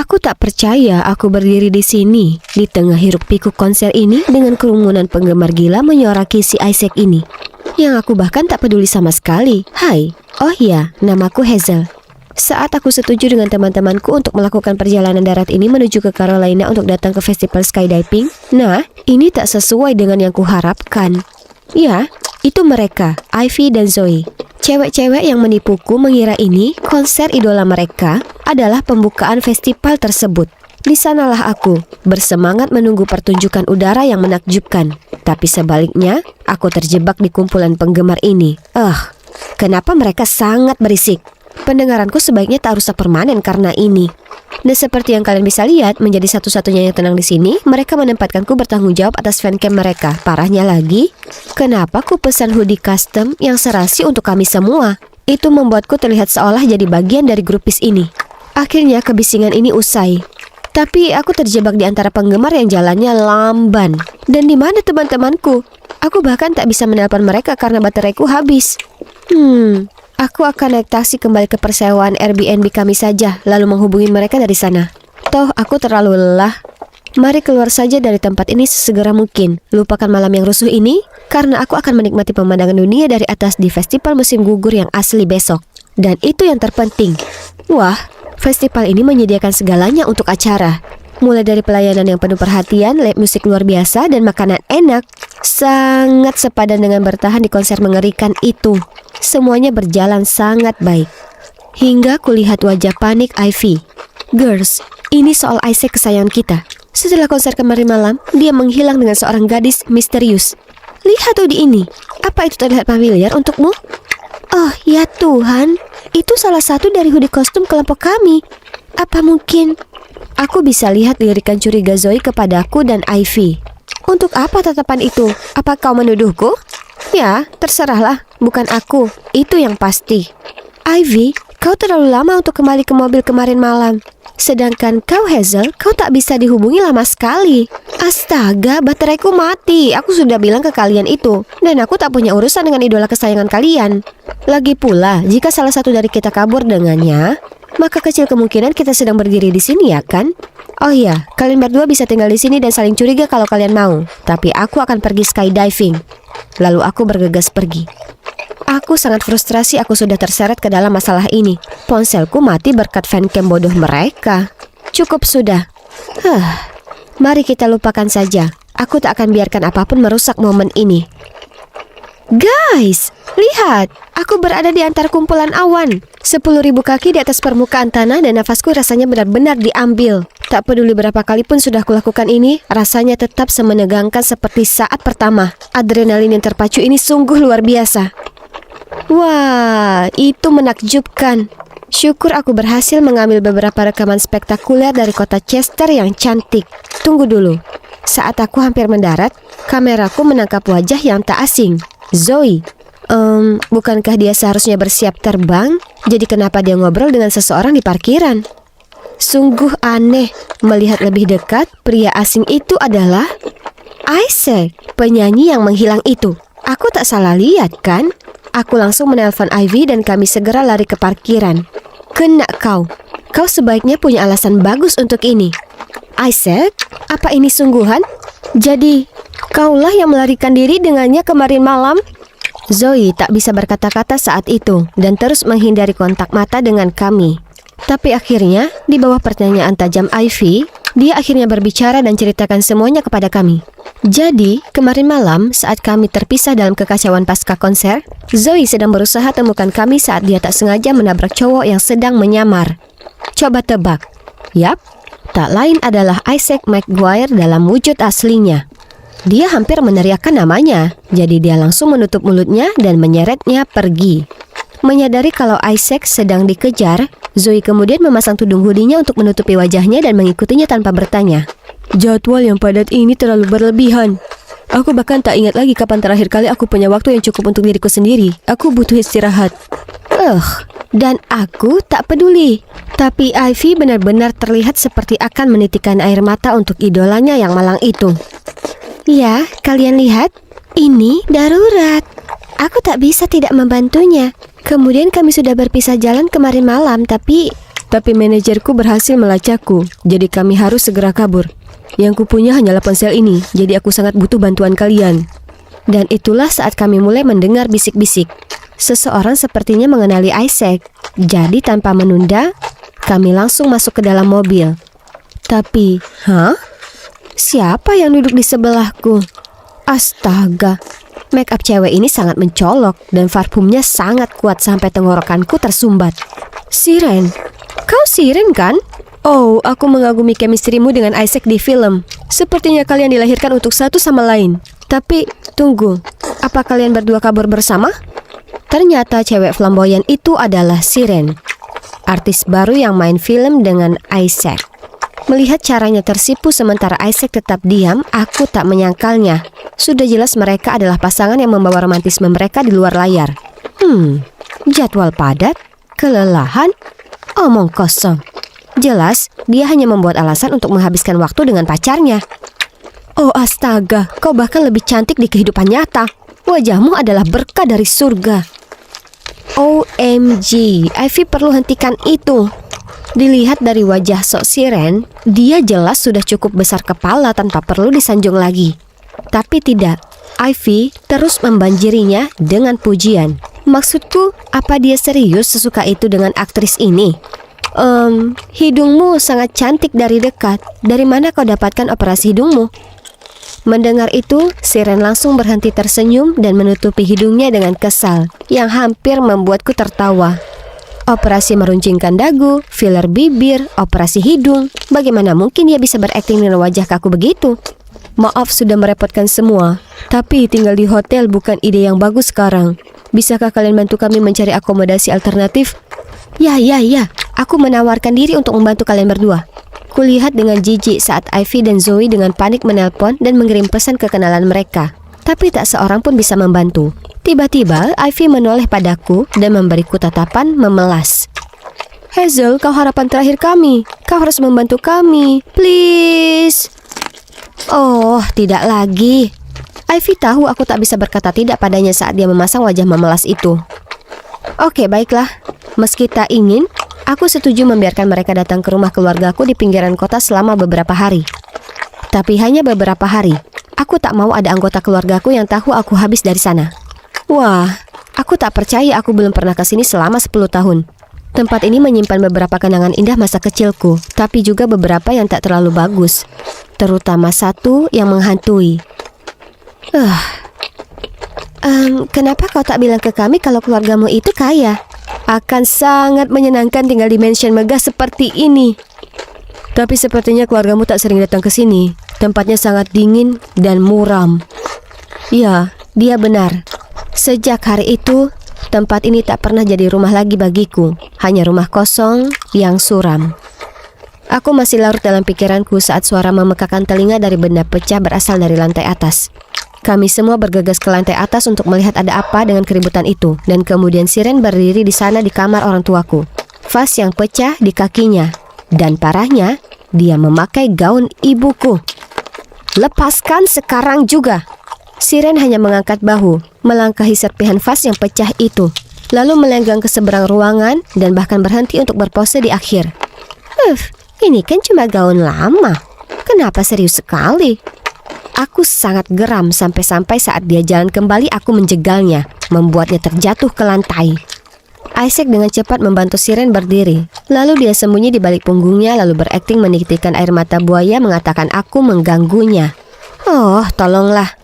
Aku tak percaya aku berdiri di sini, di tengah hiruk-pikuk konser ini dengan kerumunan penggemar gila menyoraki si Isaac ini. Yang aku bahkan tak peduli sama sekali. Hai, oh ya, namaku Hazel. Saat aku setuju dengan teman-temanku untuk melakukan perjalanan darat ini menuju ke Carolina untuk datang ke festival skydiving, nah, ini tak sesuai dengan yang kuharapkan. Ya, itu mereka, Ivy dan Zoe. Cewek-cewek yang menipuku mengira ini konser idola mereka adalah pembukaan festival tersebut. Di sanalah aku, bersemangat menunggu pertunjukan udara yang menakjubkan. Tapi sebaliknya, aku terjebak di kumpulan penggemar ini. Kenapa mereka sangat berisik? Pendengaranku sebaiknya tak rusak permanen karena ini. Dan seperti yang kalian bisa lihat, menjadi satu-satunya yang tenang di sini, mereka menempatkanku bertanggung jawab atas fancam mereka. Parahnya lagi, kenapa ku pesan hoodie custom yang serasi untuk kami semua? Itu membuatku terlihat seolah jadi bagian dari grupis ini. Akhirnya kebisingan ini usai. Tapi aku terjebak di antara penggemar yang jalannya lamban. Dan di mana teman-temanku? Aku bahkan tak bisa menelpon mereka karena bateraiku habis. Aku akan naik taksi kembali ke persewaan Airbnb kami saja, lalu menghubungi mereka dari sana. Toh aku terlalu lelah. Mari keluar saja dari tempat ini sesegera mungkin. Lupakan malam yang rusuh ini, karena aku akan menikmati pemandangan dunia dari atas di festival musim gugur yang asli besok. Dan itu yang terpenting. Wah, festival ini menyediakan segalanya untuk acara. Mulai dari pelayanan yang penuh perhatian, live musik luar biasa, dan makanan enak. Sangat sepadan dengan bertahan di konser mengerikan itu. Semuanya berjalan sangat baik. Hingga kulihat wajah panik Ivy. Girls, ini soal Isaac kesayangan kita. Setelah konser kemarin malam, dia menghilang dengan seorang gadis misterius. Lihat hoodie ini. Apa itu terlihat familiar untukmu? Oh ya Tuhan, itu salah satu dari hoodie kostum kelompok kami. Apa mungkin? Aku bisa lihat lirikan curiga Zoe kepadaku dan Ivy. Untuk apa tatapan itu? Apa kau menuduhku? Ya, terserahlah. Bukan aku. Itu yang pasti. Ivy, kau terlalu lama untuk kembali ke mobil kemarin malam. Sedangkan kau Hazel, kau tak bisa dihubungi lama sekali. Astaga, bateraiku mati. Aku sudah bilang ke kalian itu. Dan aku tak punya urusan dengan idola kesayangan kalian. Lagi pula, jika salah satu dari kita kabur dengannya, maka kecil kemungkinan kita sedang berdiri di sini, ya kan? Oh iya, kalian berdua bisa tinggal di sini dan saling curiga kalau kalian mau. Tapi aku akan pergi skydiving. Lalu aku bergegas pergi. Aku sangat frustrasi aku sudah terseret ke dalam masalah ini. Ponselku mati berkat fancam bodoh mereka. Cukup sudah. Mari kita lupakan saja. Aku tak akan biarkan apapun merusak momen ini. Guys, lihat. Aku berada di antara kumpulan awan. 10.000 kaki di atas permukaan tanah dan nafasku rasanya benar-benar diambil. Tak peduli berapa kali pun sudah kulakukan ini, rasanya tetap semenegangkan seperti saat pertama. Adrenalin yang terpacu ini sungguh luar biasa. Wah, itu menakjubkan. Syukur aku berhasil mengambil beberapa rekaman spektakuler dari kota Chester yang cantik. Tunggu dulu. Saat aku hampir mendarat, kameraku menangkap wajah yang tak asing. Zoe. Bukankah dia seharusnya bersiap terbang? Jadi kenapa dia ngobrol dengan seseorang di parkiran? Sungguh aneh. Melihat lebih dekat, pria asing itu adalah Isaac, penyanyi yang menghilang itu. Aku tak salah lihat kan? Aku langsung menelpon Ivy dan kami segera lari ke parkiran. Kena kau. Kau sebaiknya punya alasan bagus untuk ini. Isaac, apa ini sungguhan? Jadi, kaulah yang melarikan diri dengannya kemarin malam? Zoe tak bisa berkata-kata saat itu dan terus menghindari kontak mata dengan kami. Tapi akhirnya, di bawah pertanyaan tajam Ivy, dia akhirnya berbicara dan ceritakan semuanya kepada kami. Jadi, kemarin malam saat kami terpisah dalam kekacauan pasca konser, Zoe sedang berusaha temukan kami saat dia tak sengaja menabrak cowok yang sedang menyamar. Coba tebak. Yap, tak lain adalah Isaac McGuire dalam wujud aslinya. Dia hampir meneriakkan namanya, jadi dia langsung menutup mulutnya dan menyeretnya pergi. Menyadari kalau Isaac sedang dikejar, Zoe kemudian memasang tudung hoodie-nya untuk menutupi wajahnya dan mengikutinya tanpa bertanya. Jadwal yang padat ini terlalu berlebihan. Aku bahkan tak ingat lagi kapan terakhir kali aku punya waktu yang cukup untuk diriku sendiri. Aku butuh istirahat. Dan aku tak peduli. Tapi Ivy benar-benar terlihat seperti akan menitikkan air mata untuk idolanya yang malang itu. Ya, kalian lihat, ini darurat. Aku tak bisa tidak membantunya. Kemudian kami sudah berpisah jalan kemarin malam, tapi Tapi manajerku berhasil melacakku, jadi kami harus segera kabur. Yang kupunya hanyalah ponsel ini, jadi aku sangat butuh bantuan kalian. Dan itulah saat kami mulai mendengar bisik-bisik. Seseorang sepertinya mengenali Isaac. Jadi tanpa menunda, kami langsung masuk ke dalam mobil. Tapi, siapa yang duduk di sebelahku? Astaga, make up cewek ini sangat mencolok dan parfumnya sangat kuat sampai tenggorokanku tersumbat. Siren, kau Siren kan? Oh, aku mengagumi chemistry-mu dengan Isaac di film. Sepertinya kalian dilahirkan untuk satu sama lain. Tapi, tunggu, apa kalian berdua kabur bersama? Ternyata cewek flamboyan itu adalah Siren, artis baru yang main film dengan Isaac. Melihat caranya tersipu sementara Isaac tetap diam, aku tak menyangkalnya. Sudah jelas mereka adalah pasangan yang membawa romantisme mereka di luar layar. Jadwal padat, kelelahan, omong kosong. Jelas, dia hanya membuat alasan untuk menghabiskan waktu dengan pacarnya. Oh astaga, kau bahkan lebih cantik di kehidupan nyata. Wajahmu adalah berkah dari surga. OMG, Ivy perlu hentikan itu. Dilihat dari wajah sok Siren, dia jelas sudah cukup besar kepala tanpa perlu disanjung lagi. Tapi tidak, Ivy terus membanjirinya dengan pujian. Maksudku, apa dia serius sesuka itu dengan aktris ini? Hidungmu sangat cantik dari dekat. Dari mana kau dapatkan operasi hidungmu? Mendengar itu, Siren langsung berhenti tersenyum dan menutupi hidungnya dengan kesal, yang hampir membuatku tertawa. Operasi meruncingkan dagu, filler bibir, operasi hidung. Bagaimana mungkin dia bisa berakting dengan wajah kaku begitu? Maaf sudah merepotkan semua, tapi tinggal di hotel bukan ide yang bagus sekarang. Bisakah kalian bantu kami mencari akomodasi alternatif? Ya, aku menawarkan diri untuk membantu kalian berdua. Kulihat dengan jijik saat Ivy dan Zoe dengan panik menelpon dan mengirim pesan ke kenalan mereka. Tapi tak seorang pun bisa membantu. Tiba-tiba, Ivy menoleh padaku dan memberiku tatapan memelas. Hazel, kau harapan terakhir kami. Kau harus membantu kami, please. Oh, tidak lagi. Ivy tahu aku tak bisa berkata tidak padanya saat dia memasang wajah memelas itu. Oke, baiklah. Meski tak ingin, aku setuju membiarkan mereka datang ke rumah keluargaku di pinggiran kota selama beberapa hari. Tapi hanya beberapa hari. Aku tak mau ada anggota keluargaku yang tahu aku habis dari sana. Wah, aku tak percaya aku belum pernah ke sini selama 10 tahun. Tempat ini menyimpan beberapa kenangan indah masa kecilku, tapi juga beberapa yang tak terlalu bagus. Terutama satu yang menghantui. Kenapa kau tak bilang ke kami kalau keluargamu itu kaya? Akan sangat menyenangkan tinggal di mansion megah seperti ini. Tapi sepertinya keluargamu tak sering datang ke sini. Tempatnya sangat dingin dan muram. Ya, dia benar. Sejak hari itu, tempat ini tak pernah jadi rumah lagi bagiku. Hanya rumah kosong yang suram. Aku masih larut dalam pikiranku saat suara memekakan telinga dari benda pecah berasal dari lantai atas. Kami semua bergegas ke lantai atas untuk melihat ada apa dengan keributan itu. Dan kemudian Siren berdiri di sana di kamar orang tuaku. Vas yang pecah di kakinya. Dan parahnya, dia memakai gaun ibuku. Lepaskan sekarang juga. Siren hanya mengangkat bahu, melangkahi serpihan vas yang pecah itu, lalu melenggang ke seberang ruangan dan bahkan berhenti untuk berpose di akhir. Ini kan cuma gaun lama. Kenapa serius sekali? Aku sangat geram sampai-sampai saat dia jalan kembali aku menjegalnya, membuatnya terjatuh ke lantai. Isaac dengan cepat membantu Siren berdiri. Lalu dia sembunyi di balik punggungnya lalu berakting menitikkan air mata buaya mengatakan aku mengganggunya. Oh, tolonglah.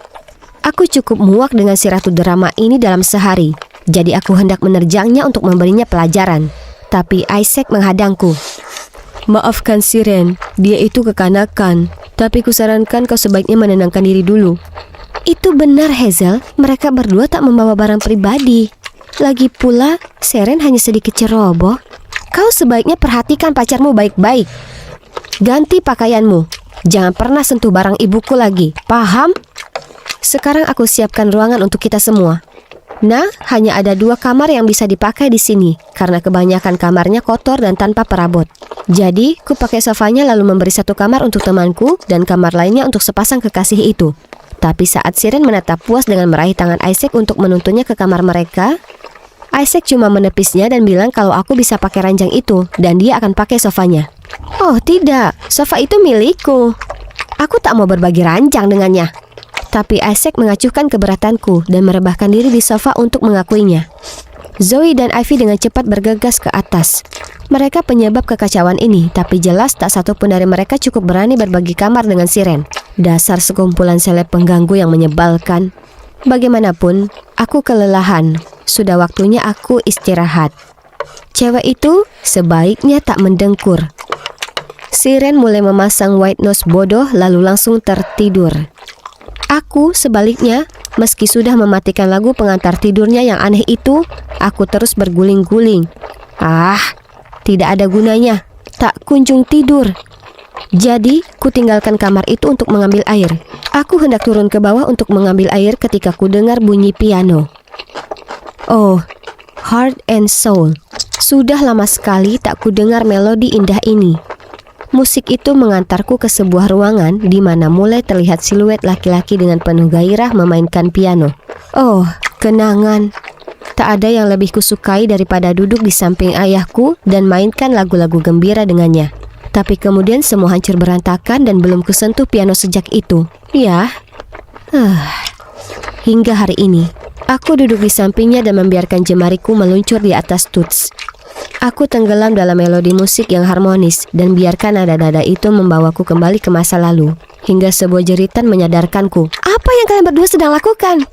Aku cukup muak dengan si ratu drama ini dalam sehari. Jadi aku hendak menerjangnya untuk memberinya pelajaran. Tapi Isaac menghadangku. Maafkan Siren, dia itu kekanakan. Tapi kusarankan kau sebaiknya menenangkan diri dulu. Itu benar Hazel, mereka berdua tak membawa barang pribadi. Lagi pula, Siren hanya sedikit ceroboh. Kau sebaiknya perhatikan pacarmu baik-baik. Ganti pakaianmu. Jangan pernah sentuh barang ibuku lagi. Paham? Sekarang aku siapkan ruangan untuk kita semua. Nah, hanya ada 2 kamar yang bisa dipakai di sini karena kebanyakan kamarnya kotor dan tanpa perabot. Jadi, ku pakai sofanya lalu memberi 1 kamar untuk temanku dan kamar lainnya untuk sepasang kekasih itu. Tapi saat Siren menatap puas dengan meraih tangan Isaac untuk menuntunnya ke kamar mereka, Isaac cuma menepisnya dan bilang kalau aku bisa pakai ranjang itu dan dia akan pakai sofanya. Oh tidak, sofa itu milikku. Aku tak mau berbagi ranjang dengannya. Tapi Isaac mengacuhkan keberatanku dan merebahkan diri di sofa untuk mengakuinya. Zoe dan Ivy dengan cepat bergegas ke atas. Mereka penyebab kekacauan ini, tapi jelas tak satu pun dari mereka cukup berani berbagi kamar dengan Siren. Dasar sekumpulan seleb pengganggu yang menyebalkan. Bagaimanapun, aku kelelahan. Sudah waktunya aku istirahat. Cewek itu sebaiknya tak mendengkur. Siren mulai memasang white nose bodoh lalu langsung tertidur. Aku sebaliknya, meski sudah mematikan lagu pengantar tidurnya yang aneh itu, aku terus berguling-guling. Tidak ada gunanya, tak kunjung tidur. Jadi, ku tinggalkan kamar itu untuk mengambil air. Aku hendak turun ke bawah untuk mengambil air ketika ku dengar bunyi piano. Oh, Heart and Soul. Sudah lama sekali tak ku dengar melodi indah ini. Musik itu mengantarku ke sebuah ruangan di mana mulai terlihat siluet laki-laki dengan penuh gairah memainkan piano. Oh, kenangan. Tak ada yang lebih kusukai daripada duduk di samping ayahku dan mainkan lagu-lagu gembira dengannya. Tapi kemudian semua hancur berantakan dan belum kusentuh piano sejak itu. Ya, hingga hari ini, aku duduk di sampingnya dan membiarkan jemariku meluncur di atas tuts. Aku tenggelam dalam melodi musik yang harmonis dan biarkan nada-nada itu membawaku kembali ke masa lalu. Hingga sebuah jeritan menyadarkanku. Apa yang kalian berdua sedang lakukan?